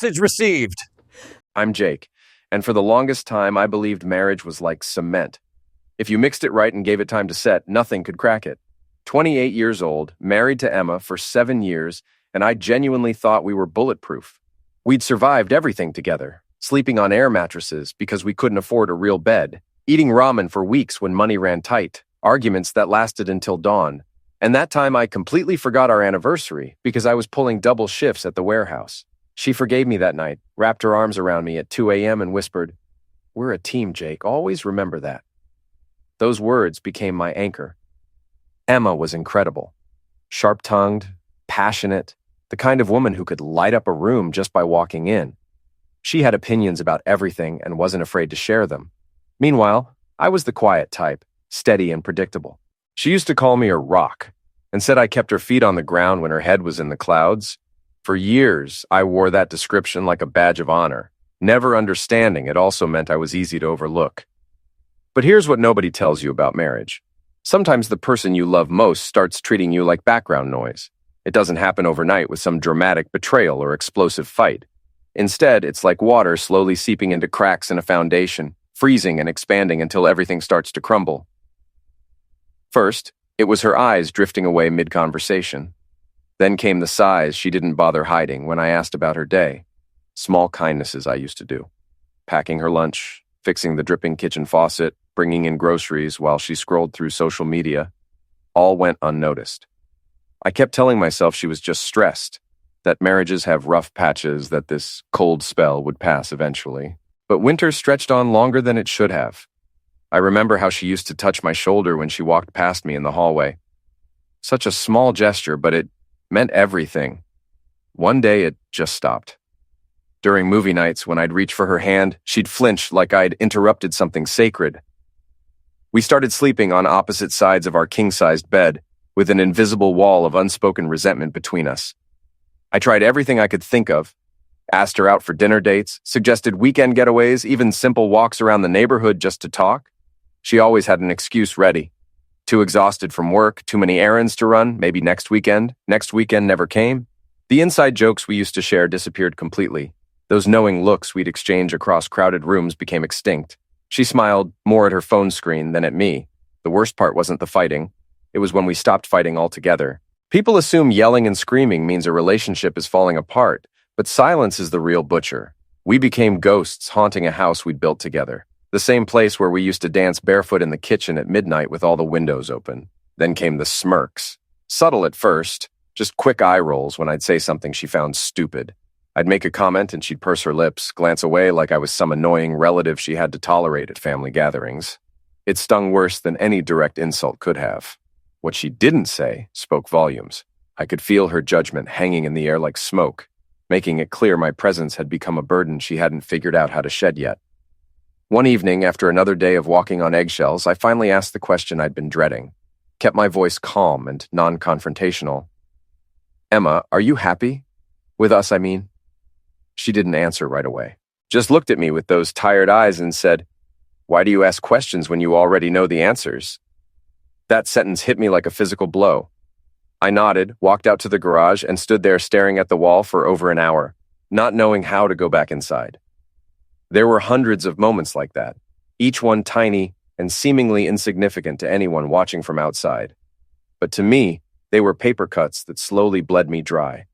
Message received. I'm Jake, and for the longest time I believed marriage was like cement. If you mixed it right and gave it time to set, nothing could crack it. 28 years old, married to Emma for 7 years, and I genuinely thought we were bulletproof. We'd survived everything together, sleeping on air mattresses because we couldn't afford a real bed, eating ramen for weeks when money ran tight, arguments that lasted until dawn. And that time I completely forgot our anniversary because I was pulling double shifts at the warehouse. She forgave me that night, wrapped her arms around me at 2 a.m. and whispered, "We're a team, Jake. Always remember that." Those words became my anchor. Emma was incredible. Sharp-tongued, passionate, the kind of woman who could light up a room just by walking in. She had opinions about everything and wasn't afraid to share them. Meanwhile, I was the quiet type, steady and predictable. She used to call me a rock and said I kept her feet on the ground when her head was in the clouds. For years, I wore that description like a badge of honor, never understanding it also meant I was easy to overlook. But here's what nobody tells you about marriage. Sometimes the person you love most starts treating you like background noise. It doesn't happen overnight with some dramatic betrayal or explosive fight. Instead, it's like water slowly seeping into cracks in a foundation, freezing and expanding until everything starts to crumble. First, it was her eyes drifting away mid-conversation. Then came the sighs she didn't bother hiding when I asked about her day. Small kindnesses I used to do. Packing her lunch, fixing the dripping kitchen faucet, bringing in groceries while she scrolled through social media. All went unnoticed. I kept telling myself she was just stressed, that marriages have rough patches, that this cold spell would pass eventually. But winter stretched on longer than it should have. I remember how she used to touch my shoulder when she walked past me in the hallway. Such a small gesture, but it meant everything. One day it just stopped. During movie nights, when I'd reach for her hand, she'd flinch like I'd interrupted something sacred. We started sleeping on opposite sides of our king-sized bed, with an invisible wall of unspoken resentment between us. I tried everything I could think of, asked her out for dinner dates, suggested weekend getaways, even simple walks around the neighborhood just to talk. She always had an excuse ready. Too exhausted from work, too many errands to run, maybe next weekend. Next weekend never came. The inside jokes we used to share disappeared completely. Those knowing looks we'd exchange across crowded rooms became extinct. She smiled more at her phone screen than at me. The worst part wasn't the fighting. It was when we stopped fighting altogether. People assume yelling and screaming means a relationship is falling apart, but silence is the real butcher. We became ghosts haunting a house we'd built together. The same place where we used to dance barefoot in the kitchen at midnight with all the windows open. Then came the smirks. Subtle at first, just quick eye rolls when I'd say something she found stupid. I'd make a comment and she'd purse her lips, glance away like I was some annoying relative she had to tolerate at family gatherings. It stung worse than any direct insult could have. What she didn't say spoke volumes. I could feel her judgment hanging in the air like smoke, making it clear my presence had become a burden she hadn't figured out how to shed yet. One evening, after another day of walking on eggshells, I finally asked the question I'd been dreading. Kept my voice calm and non-confrontational. "Emma, are you happy? With us, I mean?" She didn't answer right away. Just looked at me with those tired eyes and said, "Why do you ask questions when you already know the answers?" That sentence hit me like a physical blow. I nodded, walked out to the garage, and stood there staring at the wall for over an hour, not knowing how to go back inside. There were hundreds of moments like that, each one tiny and seemingly insignificant to anyone watching from outside. But to me, they were paper cuts that slowly bled me dry.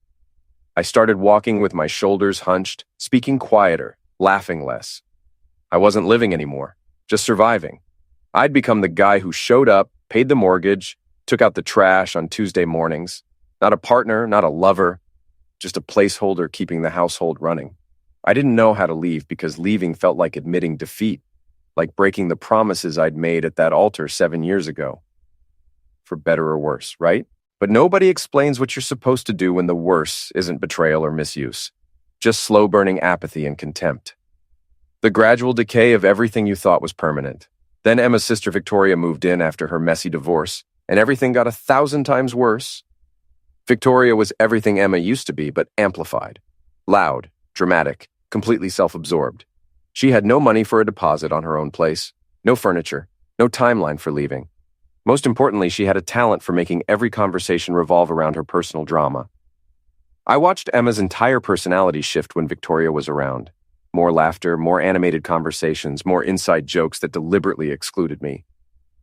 I started walking with my shoulders hunched, speaking quieter, laughing less. I wasn't living anymore, just surviving. I'd become the guy who showed up, paid the mortgage, took out the trash on Tuesday mornings. Not a partner, not a lover, just a placeholder keeping the household running. I didn't know how to leave because leaving felt like admitting defeat, like breaking the promises I'd made at that altar 7 years ago. For better or worse, right? But nobody explains what you're supposed to do when the worse isn't betrayal or misuse, just slow-burning apathy and contempt. The gradual decay of everything you thought was permanent. Then Emma's sister Victoria moved in after her messy divorce, and everything got 1,000 times worse. Victoria was everything Emma used to be, but amplified. Loud, dramatic, completely self-absorbed. She had no money for a deposit on her own place, no furniture, no timeline for leaving. Most importantly, she had a talent for making every conversation revolve around her personal drama. I watched Emma's entire personality shift when Victoria was around. More laughter, more animated conversations, more inside jokes that deliberately excluded me.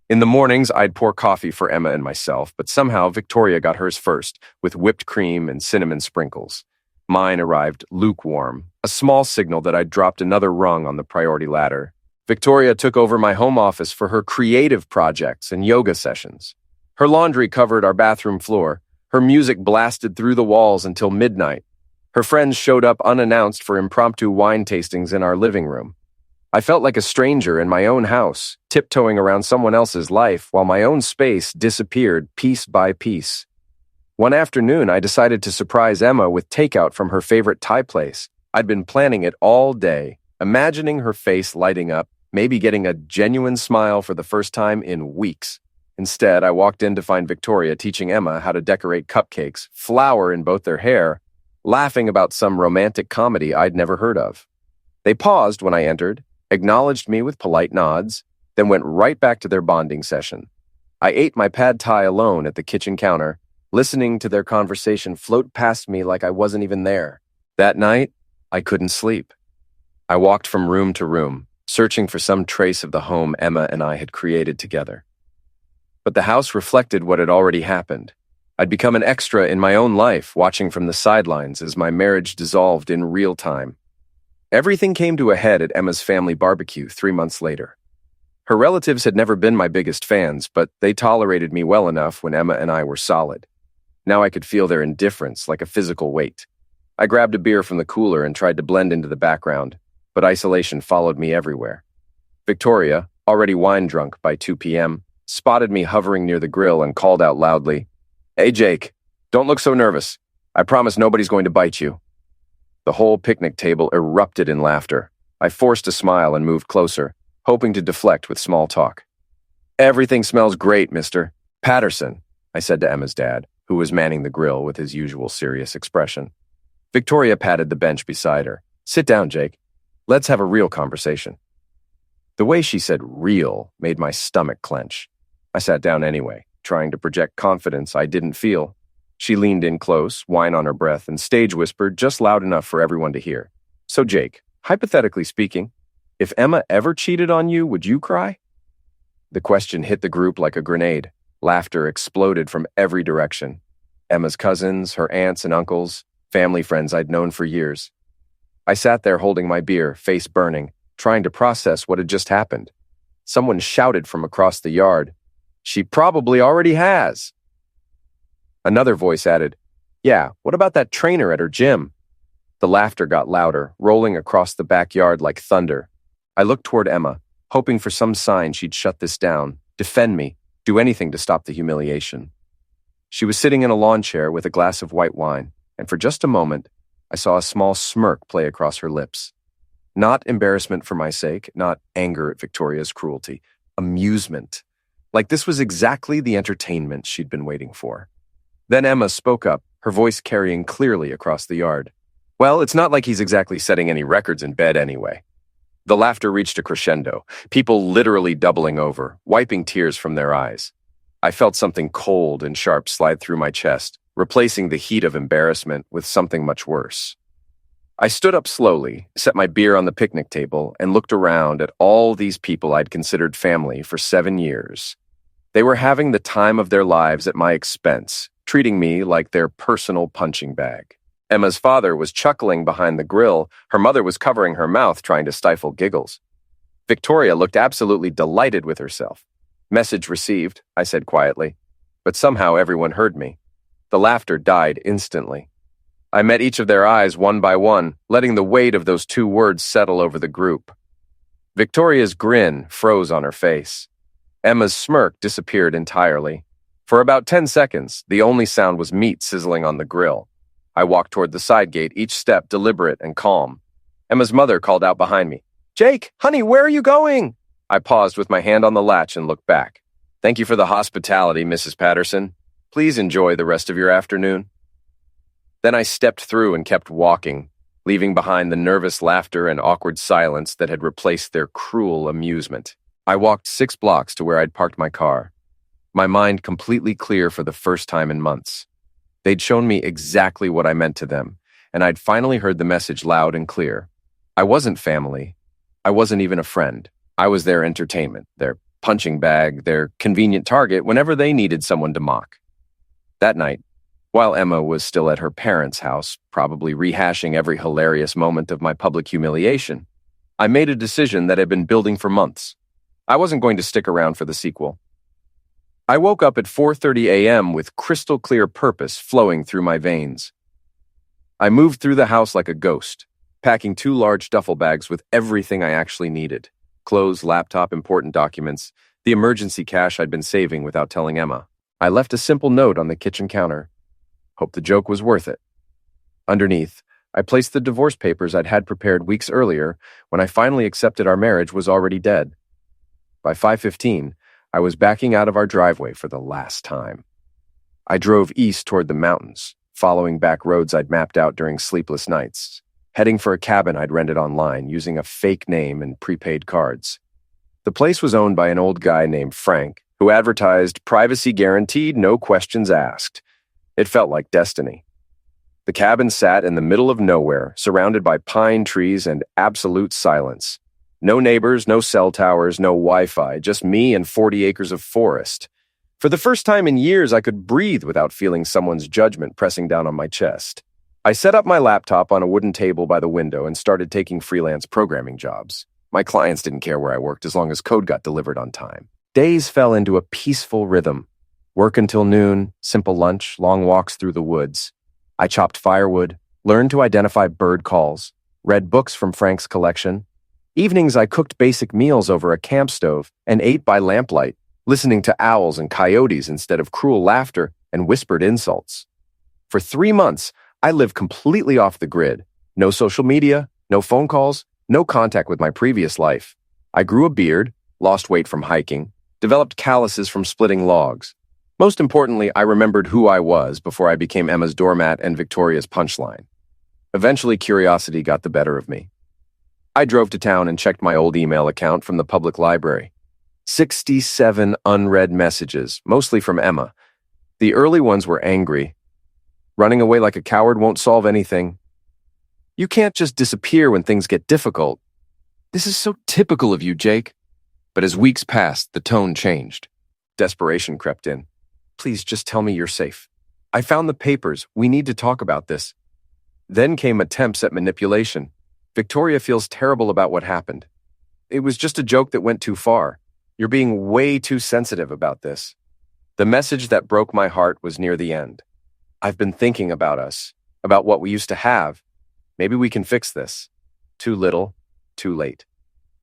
In the mornings, I'd pour coffee for Emma and myself, but somehow Victoria got hers first, with whipped cream and cinnamon sprinkles. Mine arrived lukewarm, a small signal that I'd dropped another rung on the priority ladder. Victoria took over my home office for her creative projects and yoga sessions. Her laundry covered our bathroom floor. Her music blasted through the walls until midnight. Her friends showed up unannounced for impromptu wine tastings in our living room. I felt like a stranger in my own house, tiptoeing around someone else's life while my own space disappeared piece by piece. One afternoon, I decided to surprise Emma with takeout from her favorite Thai place. I'd been planning it all day, imagining her face lighting up, maybe getting a genuine smile for the first time in weeks. Instead, I walked in to find Victoria teaching Emma how to decorate cupcakes, flour in both their hair, laughing about some romantic comedy I'd never heard of. They paused when I entered, acknowledged me with polite nods, then went right back to their bonding session. I ate my pad thai alone at the kitchen counter, listening to their conversation float past me like I wasn't even there. That night, I couldn't sleep. I walked from room to room, searching for some trace of the home Emma and I had created together. But the house reflected what had already happened. I'd become an extra in my own life, watching from the sidelines as my marriage dissolved in real time. Everything came to a head at Emma's family barbecue 3 months later. Her relatives had never been my biggest fans, but they tolerated me well enough when Emma and I were solid. Now I could feel their indifference like a physical weight. I grabbed a beer from the cooler and tried to blend into the background, but isolation followed me everywhere. Victoria, already wine-drunk by 2 p.m., spotted me hovering near the grill and called out loudly, "Hey, Jake, don't look so nervous. I promise nobody's going to bite you." The whole picnic table erupted in laughter. I forced a smile and moved closer, hoping to deflect with small talk. "Everything smells great, Mr. Patterson," I said to Emma's dad, who was manning the grill with his usual serious expression. Victoria patted the bench beside her. "Sit down, Jake. Let's have a real conversation." The way she said real made my stomach clench. I sat down anyway, trying to project confidence I didn't feel. She leaned in close, wine on her breath, and stage whispered just loud enough for everyone to hear. "So, Jake, hypothetically speaking, if Emma ever cheated on you, would you cry?" The question hit the group like a grenade. Laughter exploded from every direction. Emma's cousins, her aunts and uncles, family friends I'd known for years. I sat there holding my beer, face burning, trying to process what had just happened. Someone shouted from across the yard, "She probably already has." Another voice added, "Yeah, what about that trainer at her gym?" The laughter got louder, rolling across the backyard like thunder. I looked toward Emma, hoping for some sign she'd shut this down, defend me, do anything to stop the humiliation. She was sitting in a lawn chair with a glass of white wine, and for just a moment, I saw a small smirk play across her lips. Not embarrassment for my sake, not anger at Victoria's cruelty, amusement. Like this was exactly the entertainment she'd been waiting for. Then Emma spoke up, her voice carrying clearly across the yard. "Well, it's not like he's exactly setting any records in bed anyway." The laughter reached a crescendo, people literally doubling over, wiping tears from their eyes. I felt something cold and sharp slide through my chest, replacing the heat of embarrassment with something much worse. I stood up slowly, set my beer on the picnic table, and looked around at all these people I'd considered family for 7 years. They were having the time of their lives at my expense, treating me like their personal punching bag. Emma's father was chuckling behind the grill. Her mother was covering her mouth, trying to stifle giggles. Victoria looked absolutely delighted with herself. "Message received," I said quietly, but somehow everyone heard me. The laughter died instantly. I met each of their eyes one by one, letting the weight of those 2 words settle over the group. Victoria's grin froze on her face. Emma's smirk disappeared entirely. For about 10 seconds, the only sound was meat sizzling on the grill. I walked toward the side gate, each step deliberate and calm. Emma's mother called out behind me, "Jake, honey, where are you going?" I paused with my hand on the latch and looked back. "Thank you for the hospitality, Mrs. Patterson. Please enjoy the rest of your afternoon." Then I stepped through and kept walking, leaving behind the nervous laughter and awkward silence that had replaced their cruel amusement. I walked 6 blocks to where I'd parked my car, my mind completely clear for the first time in months. They'd shown me exactly what I meant to them, and I'd finally heard the message loud and clear. I wasn't family. I wasn't even a friend. I was their entertainment, their punching bag, their convenient target whenever they needed someone to mock. That night, while Emma was still at her parents' house, probably rehashing every hilarious moment of my public humiliation, I made a decision that had been building for months. I wasn't going to stick around for the sequel. I woke up at 4:30 a.m. with crystal clear purpose flowing through my veins. I moved through the house like a ghost, packing 2 large duffel bags with everything I actually needed: clothes, laptop, important documents, the emergency cash I'd been saving without telling Emma. I left a simple note on the kitchen counter. Hope the joke was worth it. Underneath, I placed the divorce papers I'd had prepared weeks earlier when I finally accepted our marriage was already dead. By 5:15, I was backing out of our driveway for the last time. I drove east toward the mountains, following back roads I'd mapped out during sleepless nights, heading for a cabin I'd rented online using a fake name and prepaid cards. The place was owned by an old guy named Frank, who advertised privacy guaranteed, no questions asked. It felt like destiny. The cabin sat in the middle of nowhere, surrounded by pine trees and absolute silence. No neighbors, no cell towers, no Wi-Fi, just me and 40 acres of forest. For the first time in years, I could breathe without feeling someone's judgment pressing down on my chest. I set up my laptop on a wooden table by the window and started taking freelance programming jobs. My clients didn't care where I worked as long as code got delivered on time. Days fell into a peaceful rhythm. Work until noon, simple lunch, long walks through the woods. I chopped firewood, learned to identify bird calls, read books from Frank's collection. Evenings I cooked basic meals over a camp stove and ate by lamplight, listening to owls and coyotes instead of cruel laughter and whispered insults. For 3 months, I lived completely off the grid. No social media, no phone calls, no contact with my previous life. I grew a beard, lost weight from hiking, developed calluses from splitting logs. Most importantly, I remembered who I was before I became Emma's doormat and Victoria's punchline. Eventually, curiosity got the better of me. I drove to town and checked my old email account from the public library. 67 unread messages, mostly from Emma. The early ones were angry. Running away like a coward won't solve anything. You can't just disappear when things get difficult. This is so typical of you, Jake. But as weeks passed, the tone changed. Desperation crept in. Please just tell me you're safe. I found the papers. We need to talk about this. Then came attempts at manipulation. Victoria feels terrible about what happened. It was just a joke that went too far. You're being way too sensitive about this. The message that broke my heart was near the end. I've been thinking about us, about what we used to have. Maybe we can fix this. Too little, too late.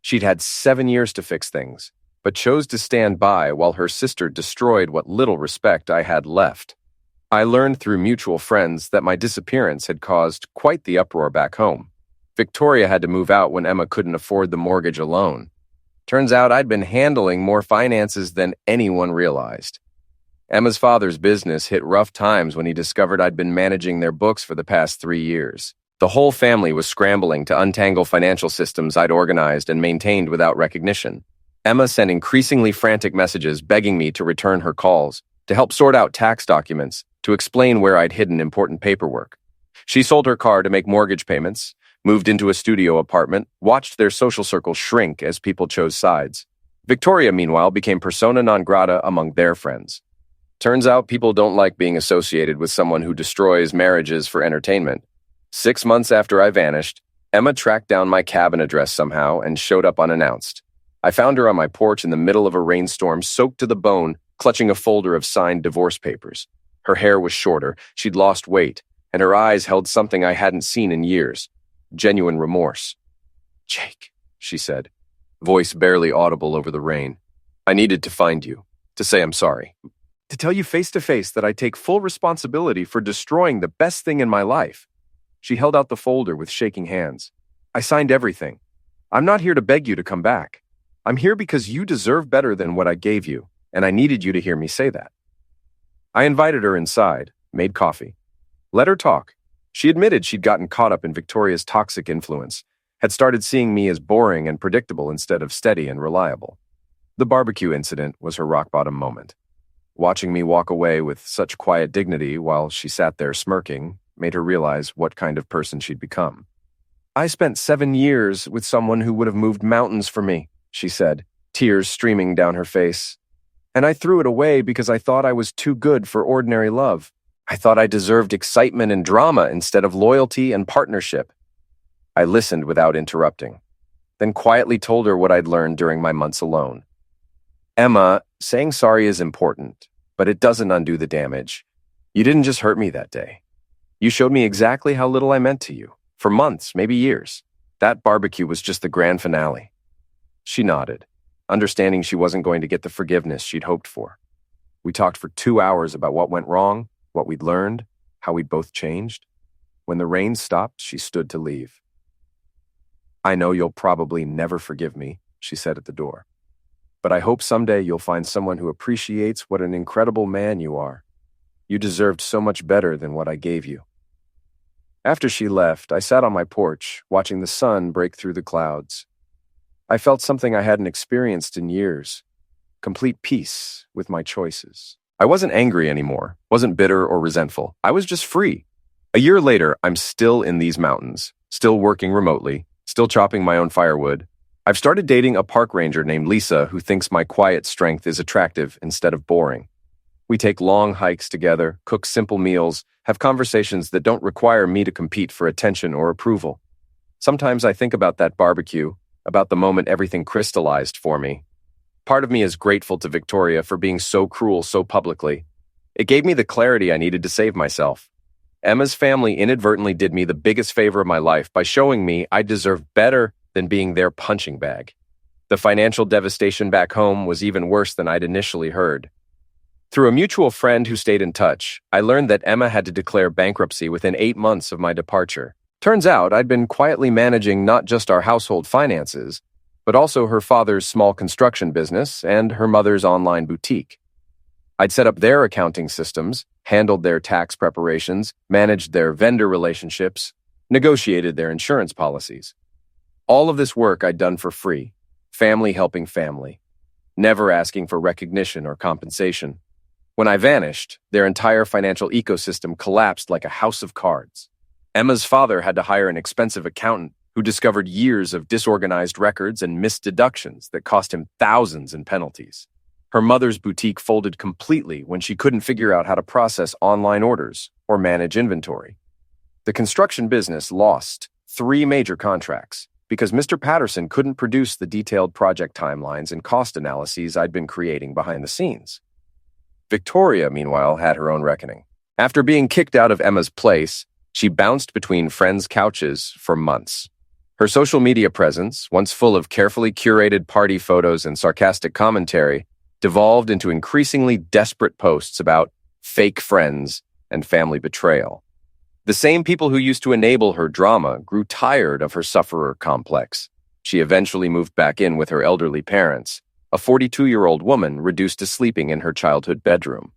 She'd had 7 years to fix things, but chose to stand by while her sister destroyed what little respect I had left. I learned through mutual friends that my disappearance had caused quite the uproar back home. Victoria had to move out when Emma couldn't afford the mortgage alone. Turns out I'd been handling more finances than anyone realized. Emma's father's business hit rough times when he discovered I'd been managing their books for the past 3 years. The whole family was scrambling to untangle financial systems I'd organized and maintained without recognition. Emma sent increasingly frantic messages begging me to return her calls, to help sort out tax documents, to explain where I'd hidden important paperwork. She sold her car to make mortgage payments, moved into a studio apartment, watched their social circle shrink as people chose sides. Victoria, meanwhile, became persona non grata among their friends. Turns out people don't like being associated with someone who destroys marriages for entertainment. 6 months after I vanished, Emma tracked down my cabin address somehow and showed up unannounced. I found her on my porch in the middle of a rainstorm, soaked to the bone, clutching a folder of signed divorce papers. Her hair was shorter, she'd lost weight, and her eyes held something I hadn't seen in years. Genuine remorse. "Jake," she said, voice barely audible over the rain. "I needed to find you, to say I'm sorry. To tell you face to face that I take full responsibility for destroying the best thing in my life." She held out the folder with shaking hands. "I signed everything. I'm not here to beg you to come back. I'm here because you deserve better than what I gave you, and I needed you to hear me say that." I invited her inside, made coffee. Let her talk. She admitted she'd gotten caught up in Victoria's toxic influence, had started seeing me as boring and predictable instead of steady and reliable. The barbecue incident was her rock-bottom moment. Watching me walk away with such quiet dignity while she sat there smirking made her realize what kind of person she'd become. "I spent 7 years with someone who would have moved mountains for me," she said, tears streaming down her face. "And I threw it away because I thought I was too good for ordinary love. I thought I deserved excitement and drama instead of loyalty and partnership." I listened without interrupting, then quietly told her what I'd learned during my months alone. "Emma, saying sorry is important, but it doesn't undo the damage. You didn't just hurt me that day. You showed me exactly how little I meant to you, for months, maybe years. That barbecue was just the grand finale." She nodded, understanding she wasn't going to get the forgiveness she'd hoped for. We talked for 2 hours about what went wrong, what we'd learned, how we'd both changed. When the rain stopped, she stood to leave. "I know you'll probably never forgive me," she said at the door. "But I hope someday you'll find someone who appreciates what an incredible man you are. You deserved so much better than what I gave you." After she left, I sat on my porch, watching the sun break through the clouds. I felt something I hadn't experienced in years, complete peace with my choices. I wasn't angry anymore, wasn't bitter or resentful. I was just free. A year later, I'm still in these mountains, still working remotely, still chopping my own firewood. I've started dating a park ranger named Lisa who thinks my quiet strength is attractive instead of boring. We take long hikes together, cook simple meals, have conversations that don't require me to compete for attention or approval. Sometimes I think about that barbecue, about the moment everything crystallized for me. Part of me is grateful to Victoria for being so cruel so publicly. It gave me the clarity I needed to save myself. Emma's family inadvertently did me the biggest favor of my life by showing me I deserved better than being their punching bag. The financial devastation back home was even worse than I'd initially heard. Through a mutual friend who stayed in touch, I learned that Emma had to declare bankruptcy within 8 months of my departure. Turns out I'd been quietly managing not just our household finances, but also her father's small construction business and her mother's online boutique. I'd set up their accounting systems, handled their tax preparations, managed their vendor relationships, negotiated their insurance policies. All of this work I'd done for free, family helping family, never asking for recognition or compensation. When I vanished, their entire financial ecosystem collapsed like a house of cards. Emma's father had to hire an expensive accountant who discovered years of disorganized records and missed deductions that cost him thousands in penalties. Her mother's boutique folded completely when she couldn't figure out how to process online orders or manage inventory. The construction business lost 3 major contracts because Mr. Patterson couldn't produce the detailed project timelines and cost analyses I'd been creating behind the scenes. Victoria, meanwhile, had her own reckoning. After being kicked out of Emma's place, she bounced between friends' couches for months. Her social media presence, once full of carefully curated party photos and sarcastic commentary, devolved into increasingly desperate posts about fake friends and family betrayal. The same people who used to enable her drama grew tired of her sufferer complex. She eventually moved back in with her elderly parents, a 42-year-old woman reduced to sleeping in her childhood bedroom.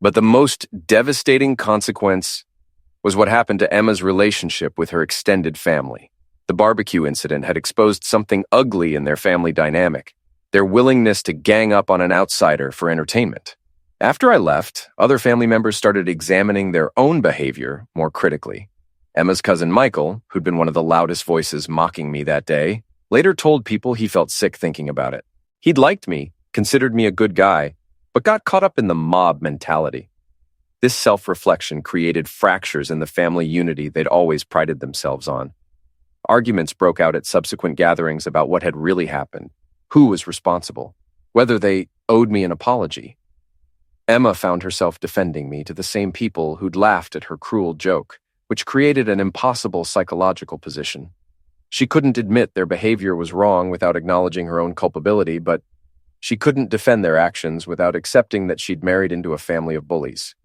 But the most devastating consequence was what happened to Emma's relationship with her extended family. The barbecue incident had exposed something ugly in their family dynamic, their willingness to gang up on an outsider for entertainment. After I left, other family members started examining their own behavior more critically. Emma's cousin Michael, who'd been one of the loudest voices mocking me that day, later told people he felt sick thinking about it. He'd liked me, considered me a good guy, but got caught up in the mob mentality. This self-reflection created fractures in the family unity they'd always prided themselves on. Arguments broke out at subsequent gatherings about what had really happened, who was responsible, whether they owed me an apology. Emma found herself defending me to the same people who'd laughed at her cruel joke, which created an impossible psychological position. She couldn't admit their behavior was wrong without acknowledging her own culpability, but she couldn't defend their actions without accepting that she'd married into a family of bullies.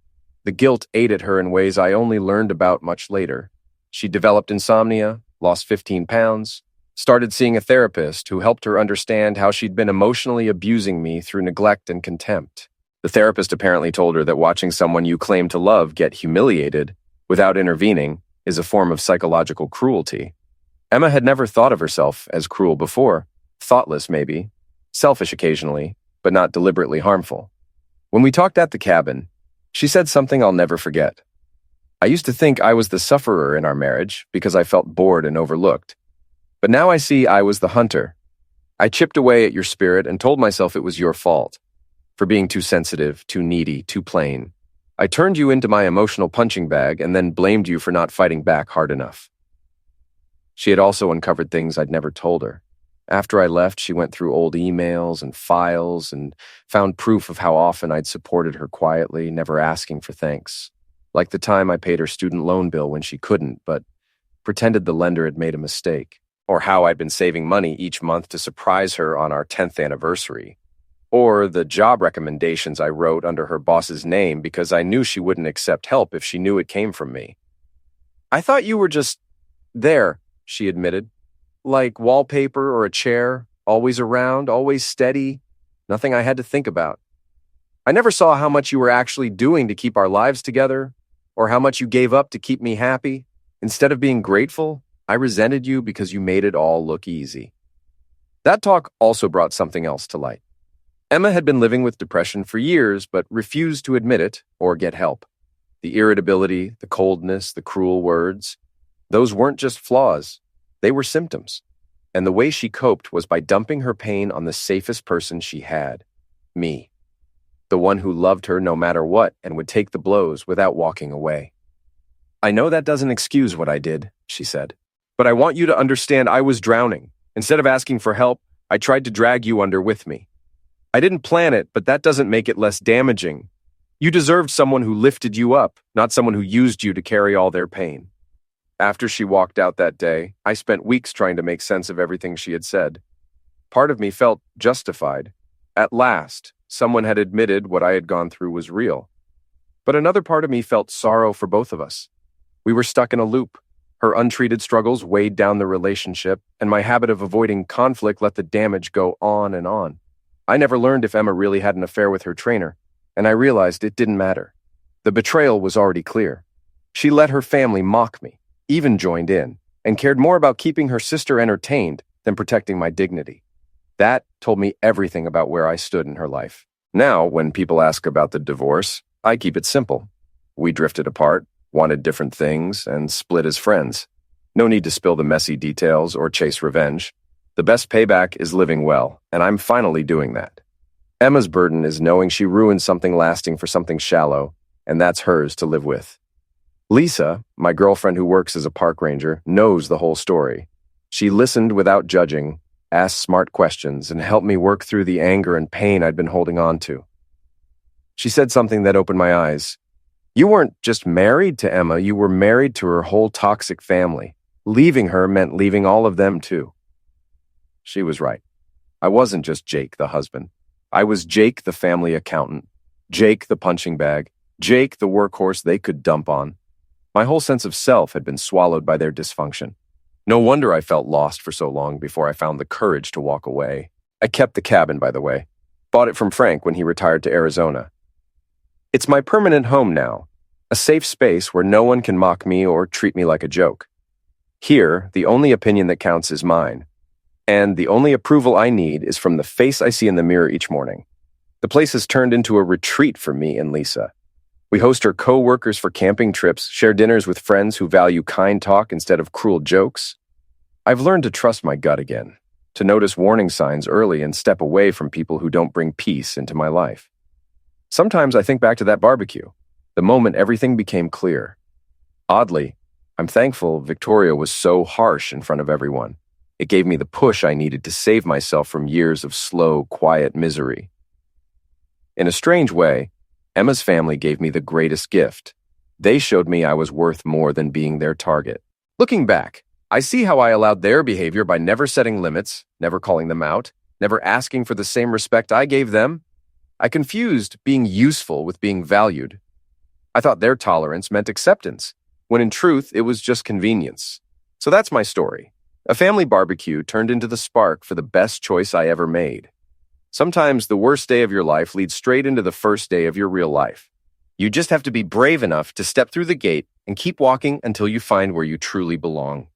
The guilt ate at her in ways I only learned about much later. She developed insomnia, lost 15 pounds, started seeing a therapist who helped her understand how she'd been emotionally abusing me through neglect and contempt. The therapist apparently told her that watching someone you claim to love get humiliated without intervening is a form of psychological cruelty. Emma had never thought of herself as cruel before, thoughtless maybe, selfish occasionally, but not deliberately harmful. When we talked at the cabin, she said something I'll never forget. I used to think I was the sufferer in our marriage because I felt bored and overlooked. But now I see I was the hunter. I chipped away at your spirit and told myself it was your fault for being too sensitive, too needy, too plain. I turned you into my emotional punching bag and then blamed you for not fighting back hard enough. She had also uncovered things I'd never told her. After I left, she went through old emails and files and found proof of how often I'd supported her quietly, never asking for thanks. Like the time I paid her student loan bill when she couldn't, but pretended the lender had made a mistake. Or how I'd been saving money each month to surprise her on our 10th anniversary. Or the job recommendations I wrote under her boss's name because I knew she wouldn't accept help if she knew it came from me. I thought you were just there, she admitted. Like wallpaper or a chair, always around, always steady, nothing I had to think about. I never saw how much you were actually doing to keep our lives together, or how much you gave up to keep me happy. Instead of being grateful, I resented you because you made it all look easy. That talk also brought something else to light. Emma had been living with depression for years, but refused to admit it or get help. The irritability, the coldness, the cruel words, those weren't just flaws. They were symptoms. And the way she coped was by dumping her pain on the safest person she had, me. The one who loved her no matter what and would take the blows without walking away. I know that doesn't excuse what I did, she said, but I want you to understand I was drowning. Instead of asking for help, I tried to drag you under with me. I didn't plan it, but that doesn't make it less damaging. You deserved someone who lifted you up, not someone who used you to carry all their pain. After she walked out that day, I spent weeks trying to make sense of everything she had said. Part of me felt justified. At last, someone had admitted what I had gone through was real. But another part of me felt sorrow for both of us. We were stuck in a loop. Her untreated struggles weighed down the relationship, and my habit of avoiding conflict let the damage go on and on. I never learned if Emma really had an affair with her trainer, and I realized it didn't matter. The betrayal was already clear. She let her family mock me, even joined in, and cared more about keeping her sister entertained than protecting my dignity. That told me everything about where I stood in her life. Now, when people ask about the divorce, I keep it simple. We drifted apart, wanted different things, and split as friends. No need to spill the messy details or chase revenge. The best payback is living well, and I'm finally doing that. Emma's burden is knowing she ruined something lasting for something shallow, and that's hers to live with. Lisa, my girlfriend who works as a park ranger, knows the whole story. She listened without judging, asked smart questions, and helped me work through the anger and pain I'd been holding on to. She said something that opened my eyes. You weren't just married to Emma, you were married to her whole toxic family. Leaving her meant leaving all of them too. She was right. I wasn't just Jake, the husband. I was Jake, the family accountant. Jake, the punching bag. Jake, the workhorse they could dump on. My whole sense of self had been swallowed by their dysfunction. No wonder I felt lost for so long before I found the courage to walk away. I kept the cabin, by the way. Bought it from Frank when he retired to Arizona. It's my permanent home now, a safe space where no one can mock me or treat me like a joke. Here, the only opinion that counts is mine. And the only approval I need is from the face I see in the mirror each morning. The place has turned into a retreat for me and Lisa. We host her co-workers for camping trips, share dinners with friends who value kind talk instead of cruel jokes. I've learned to trust my gut again, to notice warning signs early and step away from people who don't bring peace into my life. Sometimes I think back to that barbecue, the moment everything became clear. Oddly, I'm thankful Victoria was so harsh in front of everyone. It gave me the push I needed to save myself from years of slow, quiet misery. In a strange way, Emma's family gave me the greatest gift. They showed me I was worth more than being their target. Looking back, I see how I allowed their behavior by never setting limits, never calling them out, never asking for the same respect I gave them. I confused being useful with being valued. I thought their tolerance meant acceptance, when in truth it was just convenience. So that's my story. A family barbecue turned into the spark for the best choice I ever made. Sometimes the worst day of your life leads straight into the first day of your real life. You just have to be brave enough to step through the gate and keep walking until you find where you truly belong.